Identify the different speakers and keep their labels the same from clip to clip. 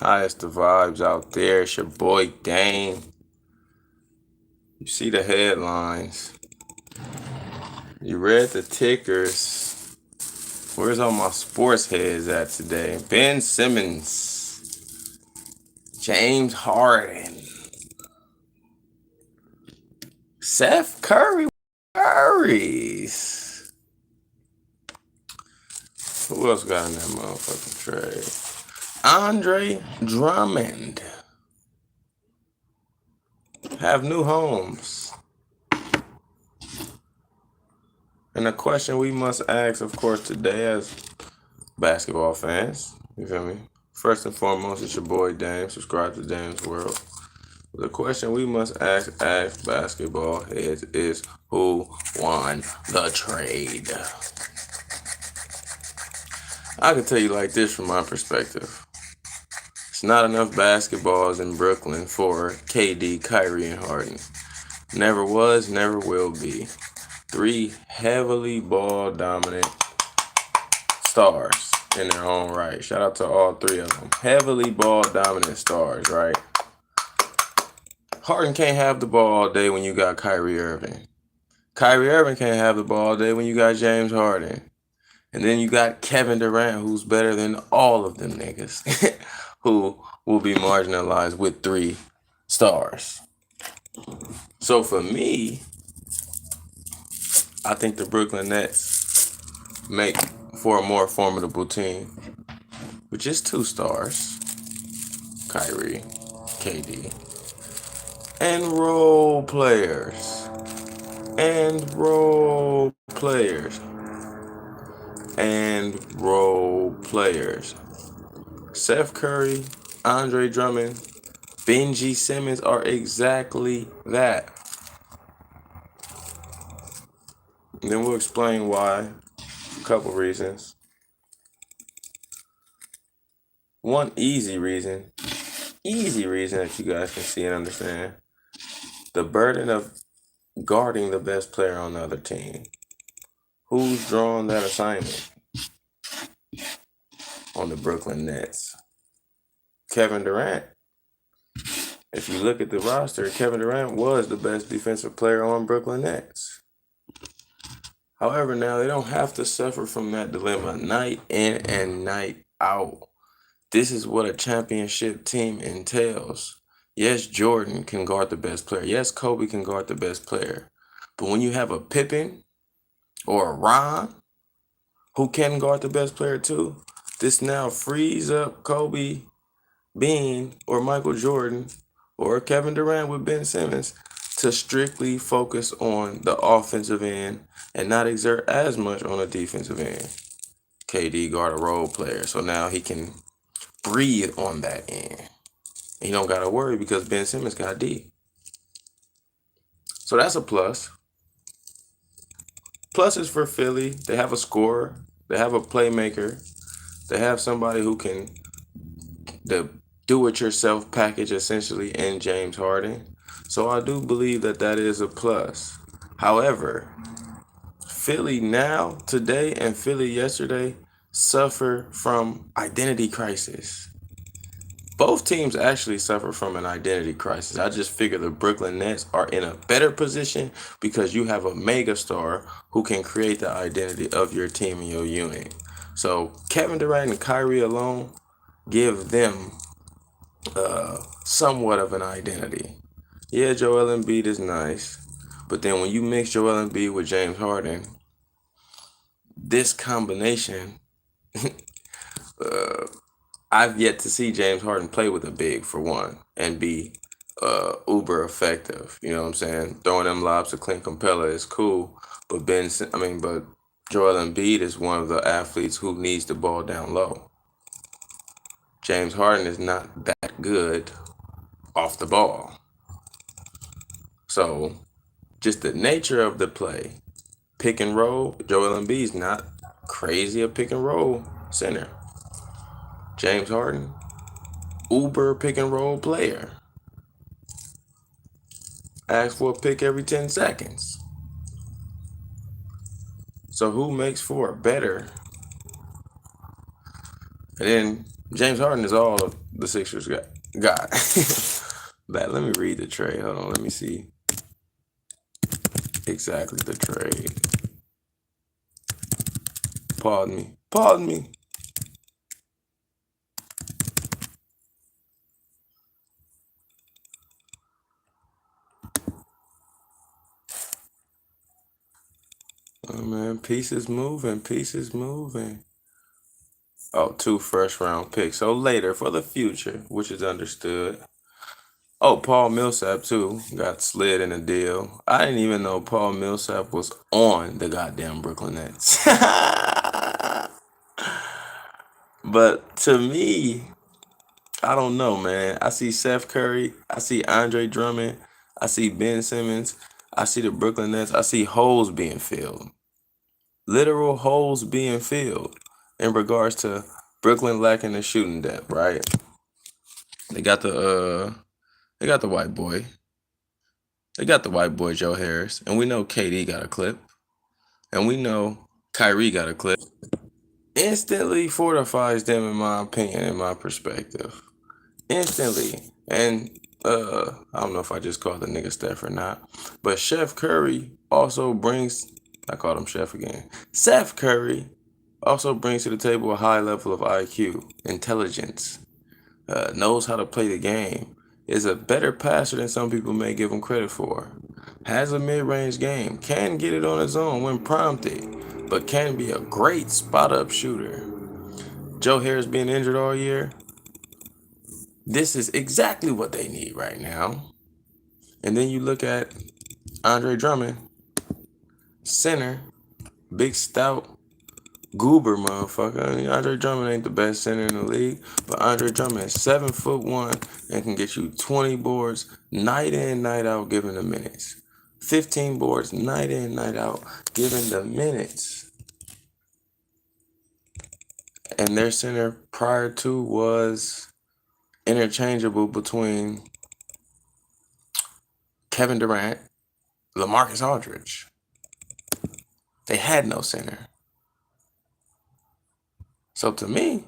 Speaker 1: Highest the vibes out there. It's your boy Dane. You see the headlines. You read the tickers. Where's all my sports heads at today? Ben Simmons. James Harden. Seth Curry. Curries. Who else got in that motherfucking trade? Andre Drummond. Have new homes. And the question we must ask, of course, today as basketball fans, you feel me? First and foremost, it's your boy Dame. Subscribe to Dame's World. The question we must ask as basketball heads is who won the trade? I can tell you like this from my perspective. It's not enough basketballs in Brooklyn for KD, Kyrie, and Harden. Never was, never will be. Three heavily ball dominant stars in their own right. Shout out to all three of them. Heavily ball dominant stars, right? Harden can't have the ball all day when you got Kyrie Irving. Kyrie Irving can't have the ball all day when you got James Harden. And then you got Kevin Durant, who's better than all of them niggas, who will be marginalized with three stars. So for me, I think the Brooklyn Nets make for a more formidable team with just two stars, Kyrie, KD, and role players, and role players, and role players. Seth Curry, Andre Drummond, Benji Simmons are exactly that. And then we'll explain why. A couple reasons. One easy reason that you guys can see and understand. The burden of guarding the best player on the other team. Who's drawn that assignment on the Brooklyn Nets? Kevin Durant. If you look at the roster, Kevin Durant was the best defensive player on Brooklyn Nets. However, now they don't have to suffer from that dilemma night in and night out. This is what a championship team entails. Yes, Jordan can guard the best player. Yes, Kobe can guard the best player. But when you have a Pippen or a Ron who can guard the best player too, this now frees up Kobe, Bean, or Michael Jordan, or Kevin Durant with Ben Simmons to strictly focus on the offensive end and not exert as much on the defensive end. KD guard a role player, so now he can breathe on that end. He don't got to worry because Ben Simmons got D. So that's a plus. Plus is for Philly. They have a scorer. They have a playmaker. They have somebody who can the do-it-yourself package essentially in James Harden. So I do believe that that is a plus. However, Philly now, today, and Philly yesterday suffer from identity crisis. Both teams actually suffer from an identity crisis. I just figure the Brooklyn Nets are in a better position because you have a megastar who can create the identity of your team and your unit. So Kevin Durant and Kyrie alone give them somewhat of an identity. Yeah, Joel Embiid is nice, but then when you mix Joel Embiid with James Harden, this combination, I've yet to see James Harden play with a big for one and be uber effective. You know what I'm saying? Throwing them lobs to Clint Capella is cool, but but Joel Embiid is one of the athletes who needs the ball down low. James Harden is not that good off the ball. So, just the nature of the play, pick and roll, Joel Embiid's not crazy a pick and roll center. James Harden, uber pick and roll player. Ask for a pick every 10 seconds. So who makes for a better? And then James Harden is all the Sixers got. That, let me read the trade. Hold on, let me see exactly the trade. Pardon me. Pardon me. Oh man, pieces moving, pieces moving. Oh, 2 first-round picks. So later for the future, which is understood. Oh, Paul Millsap too got slid in a deal. I didn't even know Paul Millsap was on the goddamn Brooklyn Nets. But to me, I don't know, man. I see Seth Curry. I see Andre Drummond. I see Ben Simmons. I see the Brooklyn Nets. I see holes being filled. Literal holes being filled in regards to Brooklyn lacking the shooting depth, right? They got they got the white boy. They got the white boy Joe Harris. And we know KD got a clip. And we know Kyrie got a clip. Instantly fortifies them in my opinion, in my perspective. Instantly. And I don't know if I just called the nigga Steph or not. But Chef Curry also brings, I called him Chef again. Seth Curry also brings to the table a high level of IQ, intelligence, knows how to play the game, is a better passer than some people may give him credit for, has a mid-range game, can get it on his own when prompted, but can be a great spot-up shooter. Joe Harris being injured all year, this is exactly what they need right now. And then you look at Andre Drummond, center, big stout, goober motherfucker. I mean, Andre Drummond ain't the best center in the league, but Andre Drummond is 7'1" and can get you 20 boards night in, night out, given the minutes. 15 boards night in, night out, given the minutes. And their center prior to was interchangeable between Kevin Durant, LaMarcus Aldridge. They had no center. So to me,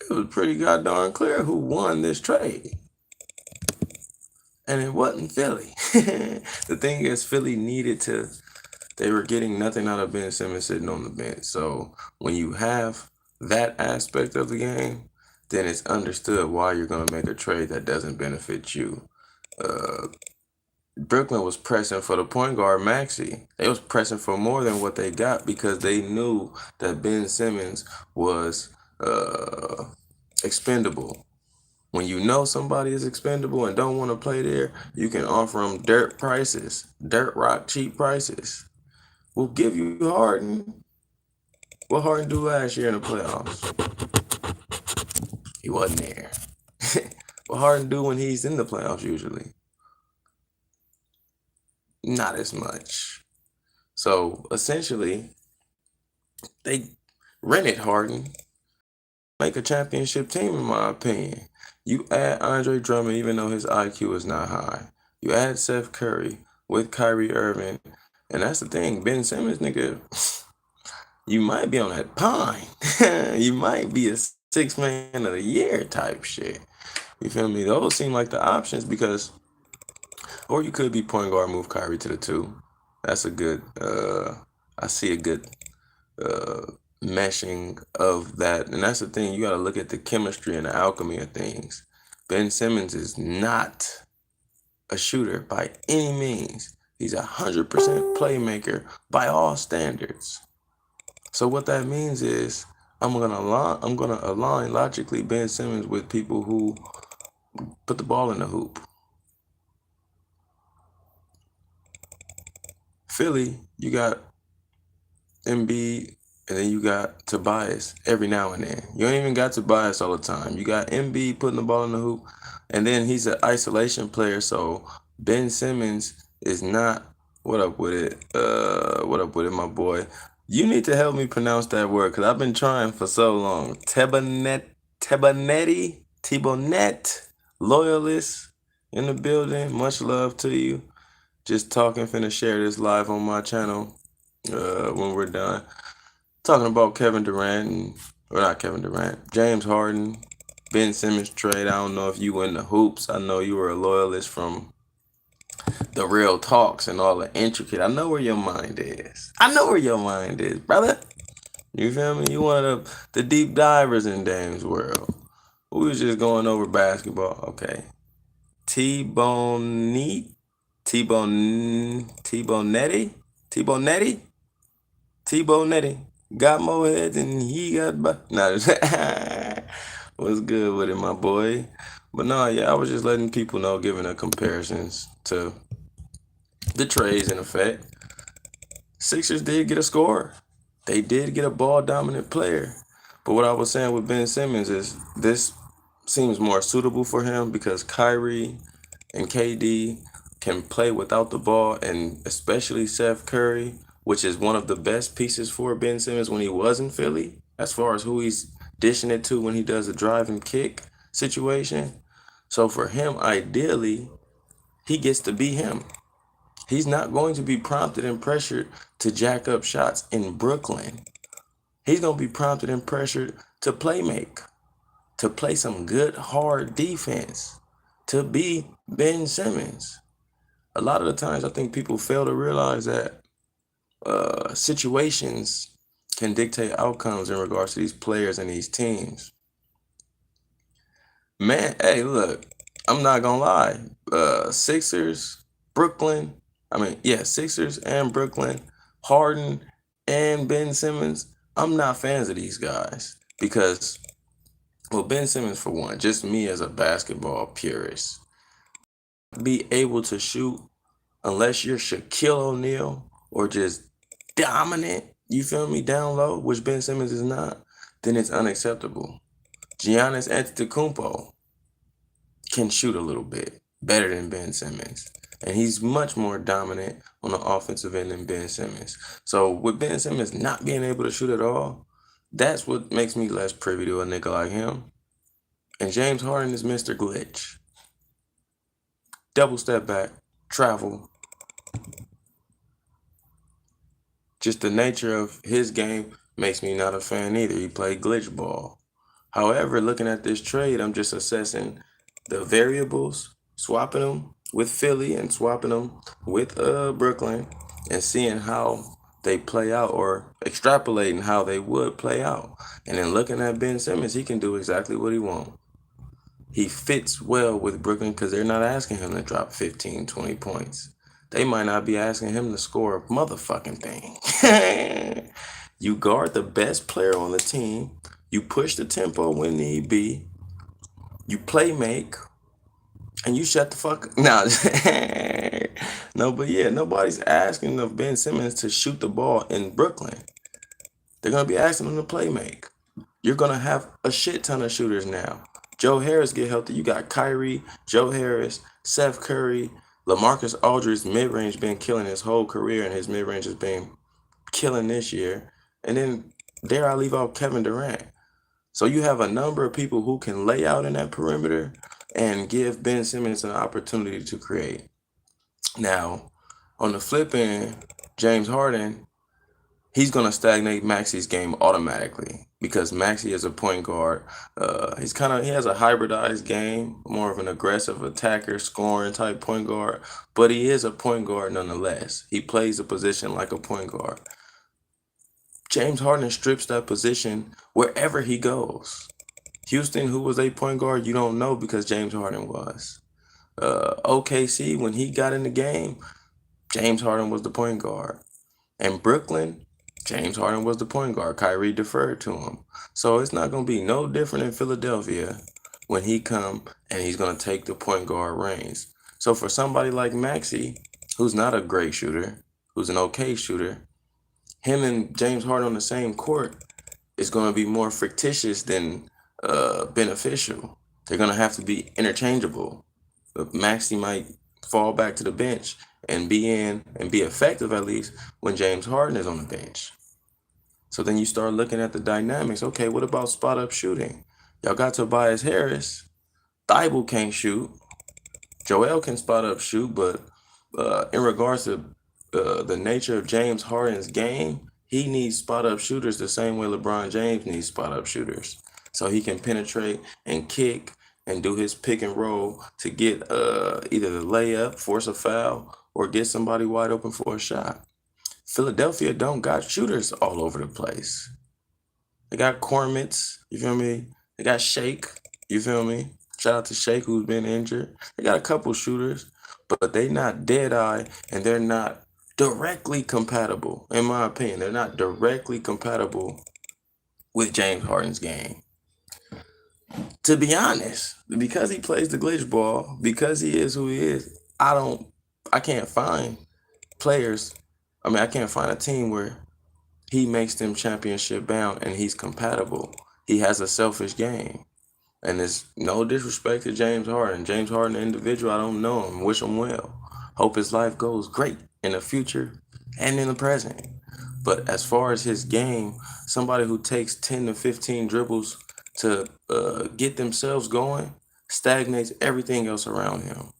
Speaker 1: it was pretty goddamn clear who won this trade. And it wasn't Philly. The thing is, Philly needed to, they were getting nothing out of Ben Simmons sitting on the bench. So when you have that aspect of the game, then it's understood why you're going to make a trade that doesn't benefit you. Brooklyn was pressing for the point guard Maxey. They was pressing for more than what they got because they knew that Ben Simmons was expendable. When you know somebody is expendable and don't want to play there, you can offer them dirt prices, dirt rock cheap prices. We'll give you Harden. What Harden do last year in the playoffs? He wasn't there. What Harden do when he's in the playoffs usually? Not as much. So essentially, they rented Harden, make a championship team in my opinion. You add Andre Drummond even though his IQ is not high. You add Seth Curry with Kyrie Irving. And that's the thing, Ben Simmons, nigga, you might be on that pine. You might be a 6-man of the year type shit. You feel me? Those seem like the options because, or you could be point guard, move Kyrie to the 2. That's a good, I see a good meshing of that. And that's the thing, you got to look at the chemistry and the alchemy of things. Ben Simmons is not a shooter by any means. He's 100% playmaker by all standards. So what that means is I'm gonna align logically Ben Simmons with people who put the ball in the hoop. Philly, you got Embiid, and then you got Tobias every now and then. You don't even got Tobias all the time. You got Embiid putting the ball in the hoop, and then he's an isolation player. So Ben Simmons is not. What up with it? What up with it, my boy? You need to help me pronounce that word because I've been trying for so long. Tibonet, loyalist in the building. Much love to you. Just talking, finna share this live on my channel. when we're done talking about Kevin Durant, or not Kevin Durant, James Harden, Ben Simmons trade. I don't know if you in the hoops. I know you were a loyalist from the real talks and all the intricate. I know where your mind is. I know where your mind is, brother. You feel me? You one of the deep divers in Dame's world. We was just going over basketball. Okay. T-Bone T-Bonetti? T-Bonetti? T-Bonetti. Got more heads than he got nah, what's good with it, my boy? But no, yeah, I was just letting people know, giving the comparisons to the trades in effect. Sixers did get a scorer. They did get a ball dominant player. But what I was saying with Ben Simmons is this seems more suitable for him because Kyrie and KD can play without the ball, and especially Seth Curry, which is one of the best pieces for Ben Simmons when he was in Philly, as far as who he's dishing it to when he does a drive and kick situation. So for him, ideally, he gets to be him. He's not going to be prompted and pressured to jack up shots in Brooklyn. He's going to be prompted and pressured to play make, to play some good, hard defense, to be Ben Simmons. A lot of the times, I think people fail to realize that situations can dictate outcomes in regards to these players and these teams. Man, hey, look, I'm not gonna lie. Sixers, Brooklyn. Sixers and Brooklyn, Harden and Ben Simmons. I'm not fans of these guys because, well, Ben Simmons for one, just me as a basketball purist, be able to shoot unless you're Shaquille O'Neal or just dominant, you feel me, down low, which Ben Simmons is not, then it's unacceptable. Giannis Antetokounmpo can shoot a little bit better than Ben Simmons. And he's much more dominant on the offensive end than Ben Simmons. So with Ben Simmons not being able to shoot at all, that's what makes me less privy to a nigga like him. And James Harden is Mr. Glitch. Double step back, travel. Just the nature of his game makes me not a fan either. He played glitch ball. However, looking at this trade, I'm just assessing the variables, swapping them with Philly and swapping them with Brooklyn, and seeing how they play out, or extrapolating how they would play out. And then looking at Ben Simmons, he can do exactly what he wants. He fits well with Brooklyn because they're not asking him to drop 15, 20 points. They might not be asking him to score a motherfucking thing. You guard the best player on the team. You push the tempo when need be. You play make. And you shut the fuck. Nah. No, but yeah, nobody's asking of Ben Simmons to shoot the ball in Brooklyn. They're going to be asking him to play make. You're going to have a shit ton of shooters now. Joe Harris get healthy. You got Kyrie, Joe Harris, Seth Curry, LaMarcus Aldridge's mid-range been killing his whole career, and his mid-range has been killing this year. And then dare I leave out Kevin Durant. So you have a number of people who can lay out in that perimeter and give Ben Simmons an opportunity to create. Now, on the flip end, James Harden, he's going to stagnate Maxi's game automatically because Maxi is a point guard. He has a hybridized game, more of an aggressive attacker, scoring type point guard, but he is a point guard nonetheless. He plays a position like a point guard. James Harden strips that position wherever he goes. Houston, who was a point guard, you don't know because James Harden was. OKC, when he got in the game, James Harden was the point guard. And Brooklyn, James Harden was the point guard. Kyrie deferred to him. So it's not going to be no different in Philadelphia when he come and he's going to take the point guard reins. So for somebody like Maxey, who's not a great shooter, who's an okay shooter, him and James Harden on the same court is going to be more fictitious than beneficial. They're going to have to be interchangeable. But Maxey might fall back to the bench and be effective at least when James Harden is on the bench. So then you start looking at the dynamics. Okay, what about spot up shooting? Y'all got Tobias Harris. Thibault can't shoot. Joel can spot up shoot, but in regards to the nature of James Harden's game, he needs spot up shooters the same way LeBron James needs spot up shooters. So he can penetrate and kick and do his pick and roll to get either the layup, force a foul, or get somebody wide open for a shot. Philadelphia don't got shooters all over the place. They got Cormits, you feel me? They got Shake, you feel me? Shout out to Shake who's been injured. They got a couple shooters, but they not dead eye and they're not directly compatible, in my opinion. They're not directly compatible with James Harden's game. To be honest, because he plays the glitch ball, because he is who he is, I can't find players. I can't find a team where he makes them championship bound and he's compatible. He has a selfish game. And it's no disrespect to James Harden. James Harden, the individual, I don't know him. Wish him well. Hope his life goes great in the future and in the present. But as far as his game, somebody who takes 10 to 15 dribbles to get themselves going stagnates everything else around him.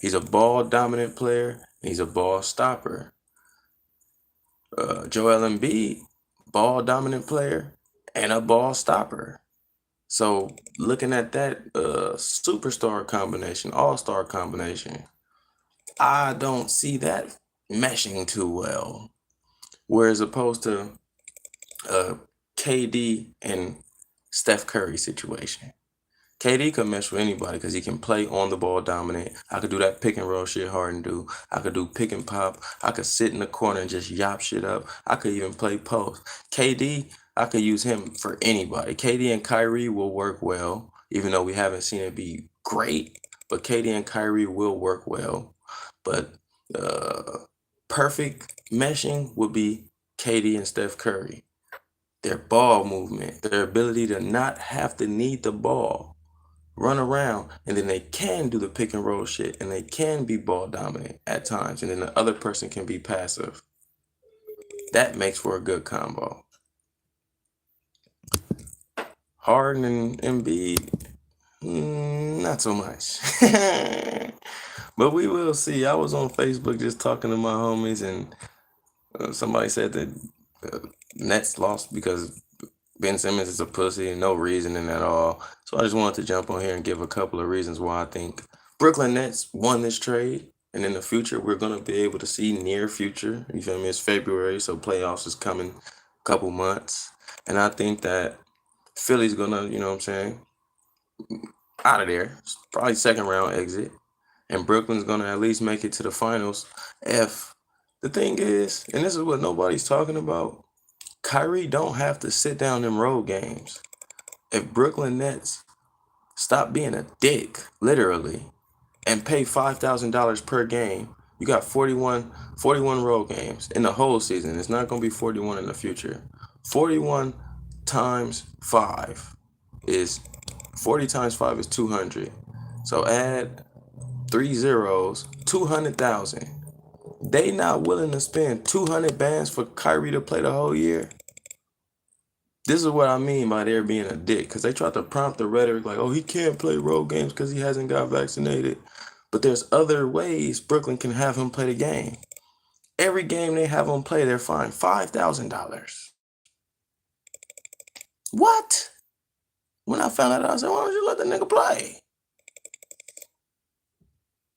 Speaker 1: He's a ball dominant player. He's a ball stopper. Joel Embiid, ball dominant player and a ball stopper. So looking at that superstar combination, all-star combination, I don't see that meshing too well. Whereas opposed to KD and Steph Curry situation. KD could mesh with anybody because he can play on the ball dominant. I could do that pick and roll shit Harden do. I could do pick and pop. I could sit in the corner and just yop shit up. I could even play post. KD, I could use him for anybody. KD and Kyrie will work well, even though we haven't seen it be great. But KD and Kyrie will work well. But perfect meshing would be KD and Steph Curry. Their ball movement, their ability to not have to need the ball, run around, and then they can do the pick and roll shit, and they can be ball dominant at times, and then the other person can be passive. That makes for a good combo. Harden and Embiid, not so much. But we will see. I was on Facebook just talking to my homies, and somebody said that Nets lost because Ben Simmons is a pussy and no reasoning at all. So I just wanted to jump on here and give a couple of reasons why I think Brooklyn Nets won this trade. And in the future, we're going to be able to see near future. You feel me? It's February, so playoffs is coming a couple months. And I think that Philly's going to, you know what I'm saying, out of there. Probably second round exit. And Brooklyn's going to at least make it to the finals. If the thing is, and this is what nobody's talking about, Kyrie don't have to sit down them road games. If Brooklyn Nets stop being a dick, literally, and pay $5,000 per game, you got 41 road games in the whole season. It's not going to be 41 in the future. 41 times 5 is 40 times 5 is 200. So add 3 zeros, 200,000. They not willing to spend 200 bands for Kyrie to play the whole year. This is what I mean by there being a dick, because they tried to prompt the rhetoric like, oh, he can't play road games because he hasn't got vaccinated. But there's other ways Brooklyn can have him play the game. Every game they have him play, they're fined $5,000. What? When I found out, I said, why don't you let the nigga play?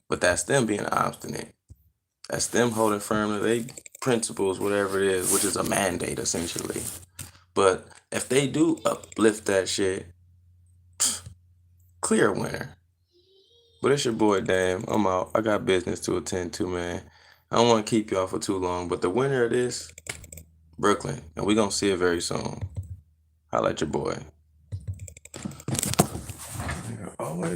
Speaker 1: But that's them being obstinate. That's them holding firm to their principles, whatever it is, which is a mandate, essentially. But if they do uplift that shit, clear winner. But it's your boy, Dame. I'm out. I got business to attend to, man. I don't want to keep y'all for too long. But the winner of this, Brooklyn. And we're going to see it very soon. Holla at your boy. Always.